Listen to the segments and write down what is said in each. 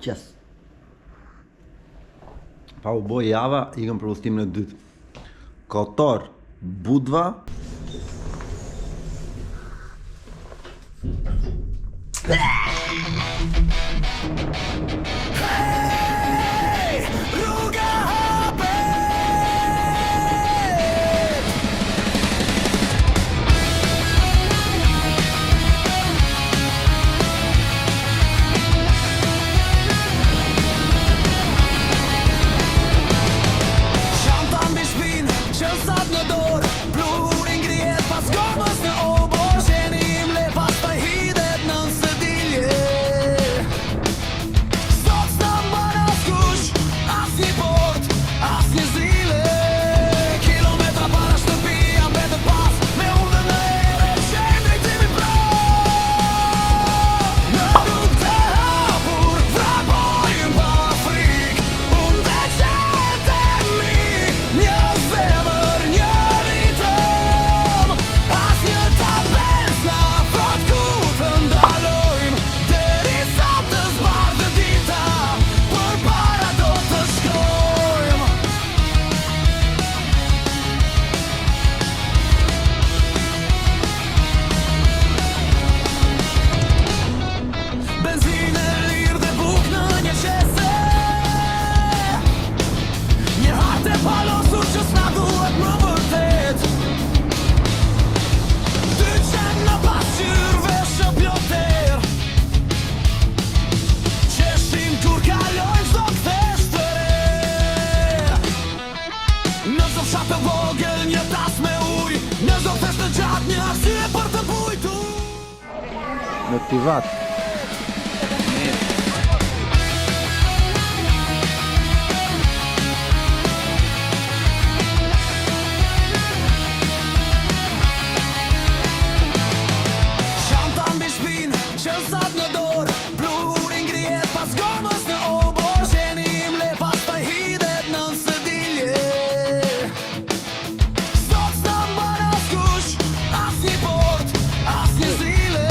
Qes. Pa u boj java, ikëm për udhëtimin e dytë. Kotor, Budva. Në Tivat. Shanta mbi shpinë, që sat në dorë, blurin grihet pas gomës në obor, qeni im le pas të hidet në sëdilje. Sot s'na mban askush, as një port, as një zile.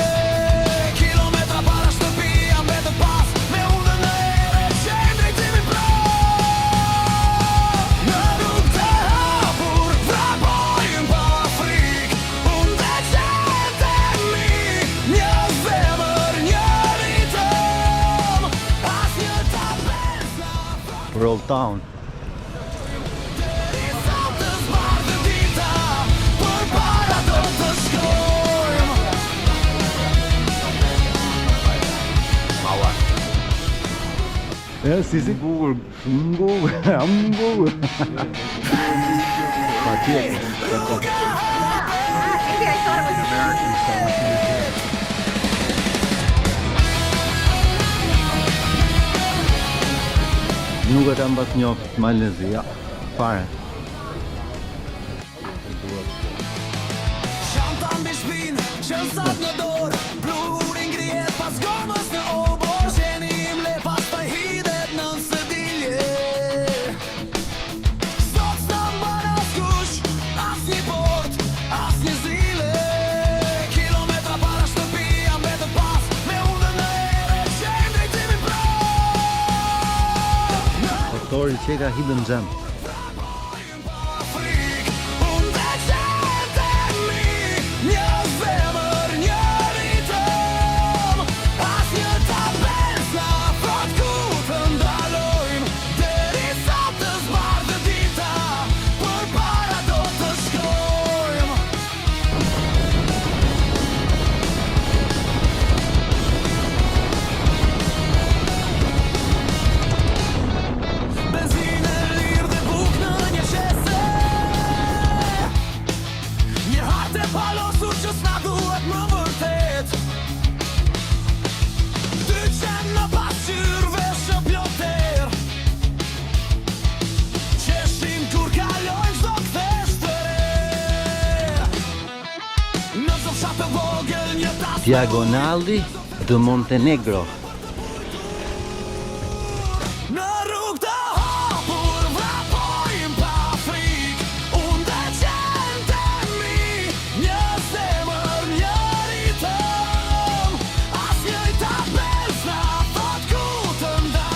Kilometra para shtëpia mbetet pas, me undën në ere, qenë drejtimin prap. Në rrugë të hapur, vrapojmë pa frikë, unë dhe qenë mi, një zemër, një ritëm, as një tapes në front. Roll Town. Deri sa të zbardhë dita, përpara do të shkojmë. Ja, si bukur, shumë bukur, shumë bukur. Pa tjetër. Nuk e kam pas njoft Malezia, fare. Shanta mbi shpinë, që sat në dorë, blurin grihet pas gomës në obor, qeni im le pas të hidet në sëdilje. Sot s'na mban askush, as një port, as një zile. Kilometra para shtëpia mbetet pas, me undën në ere, qenë drejtimin prap. Kotori Qeka Hidden Gem. Unë dhe qenë mi, një zemër, një ritëm, as një tapes në front ku të ndalojmë, deri sa të zbardhë dita, përpara do të shkojmë. Benzinë lirë dhe buk në një qese, një hart e palosur që s'na duhet më vërtet. Dy qenë në pasqyrë veshë ploter, qeshim kur kalojnë çdo kthesh të re. Në fshat të vogël një tas Diagonali de Montenegro. në rrugë të hapur, vrapojmë pa frikë, unë dhe qenë mi, një zemër, një ritëm, as një tapes na thot ku të ndalojmë.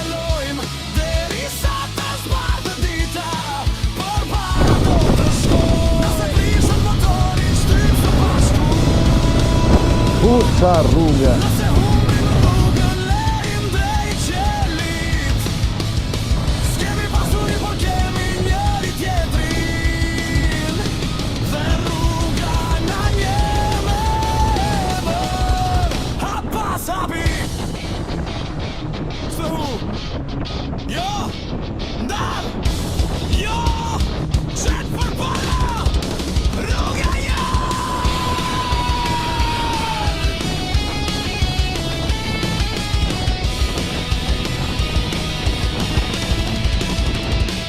Qa rruga. Nëse humbim rrugën, lejmë drejt qelit. S'kemi pasuri, por kemi njëri tjetrin. Dhe rruga na njem e bër. Hap pas hapi. S'të hu. Jo, ndar. Jo, qet përpara. Rruga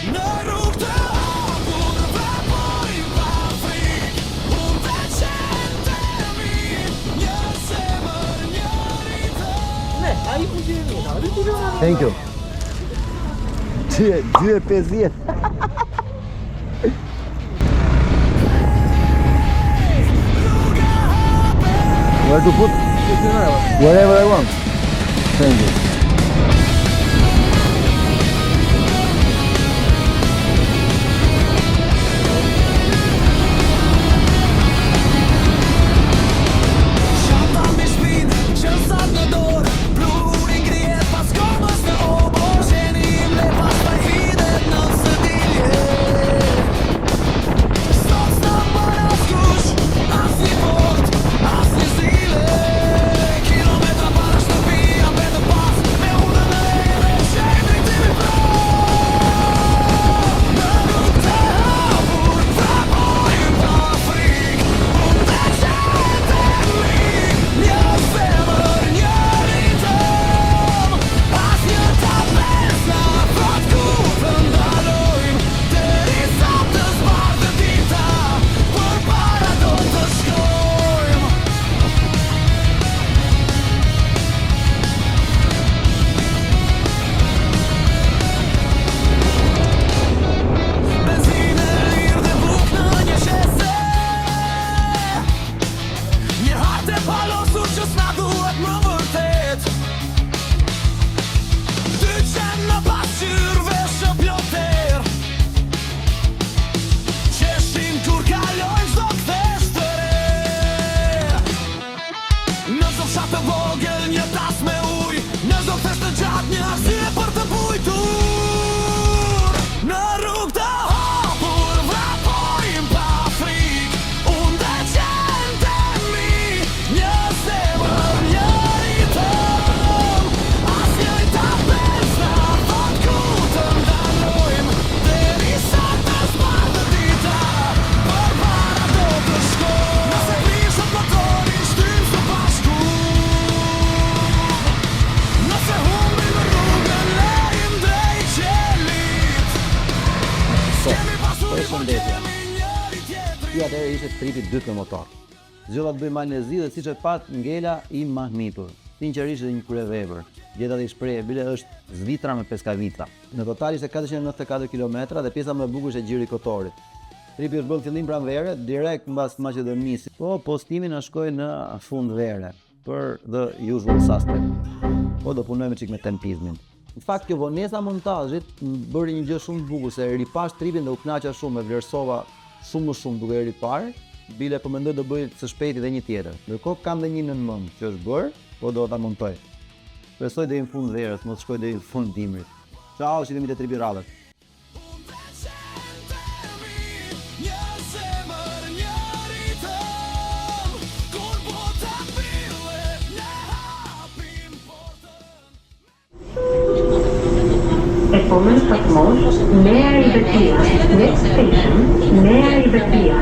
në rrugë të hapur, vrapojmë pa frikë. Unë dhe qentemi, një zemër, një ritëm. Thank you. 2.50. Where to put? Wherever I want. Thank you. Shanta me shpinë, që sat në dorë. Bluri ngrihet pas komës në obor. Gjenim dhe pastaj hidet në sëdilje. Sot s'na bën askush, asnjë fort, asnjë zile. Kilometra para shtëpia mbetë pas, me udhën e dhe qejmë drejtimin prap. Në rrugë të hapur, vrapojmë pa frikë. Unë dhe qentemi, një zemër, një ritëm. Asnjë tapes na thot ku të ndalojmë. Derisa të zbardhë dita, përpara do të shkojmë. Benzinë lirë dhe buk në një shese. Një hart e palosur që s'na duhet më vërtet. Dy qenë në pasqyrë, veshë ploter. Qeshim kur kalojnë çdo kthesh të re. Në çdo fshat të vogël një tas me ujë. Në çdo kthesh të gjatë një arsye për të bujtur. Në rrugë të hapur, vrapojmë pa frikë. Unë dhe qentemi, një zemër, një ritëm. Asnjë tapes na thot ku të ndalojmë. Derisa të zbardhë dita, përpara do të shkojmë. Nëse prishët motorin, shtyjmë së bashku. Nëse humbim rrugën, lejmë drejt qelit. S'kemi pasuri, por kemi njëri tjetrin. Ky atëherë ishte tripi dytë me motor. Zgjodha të bëj malnezi dhe siç e pat ngela i mahnitur. Sinqerisht është një kryevepër. Gjeta dhe i shprehje bile është Zvitra me Peskavita. Në total ishte 494 kilometra dhe pjesa më e bukur ishte Gjiri i Kotorit. Tripi është bën fillim pranvere, direkt mbas Maqedonisë. Po postimi na shkoi në fund vere për the usual suspect. Po do punojmë çik me tempizmin. Në fakt kjo vonesa montazhit më bëri një gjë shumë të bukur se ripash tripin dhe u kënaqa shumë, e vlerësova shumë më shumë duke e riparë. Bile po mendoj do bëj së shpejti dhe një tjetër. Ndërkohë kam dhe një nën mend që është bërë, po do ta montoj. Presoj deri në fund verës, mos shkoj deri në fund dimrit. Ciao, shihemi te tripi radhës. Unë dhe qentemi, një zemër, një ritëm. Kur bota mbillet, ne hapim portën. Επόμενος σταθμός, Νέα Ιδετία. Next station, Νέα Ιδετία.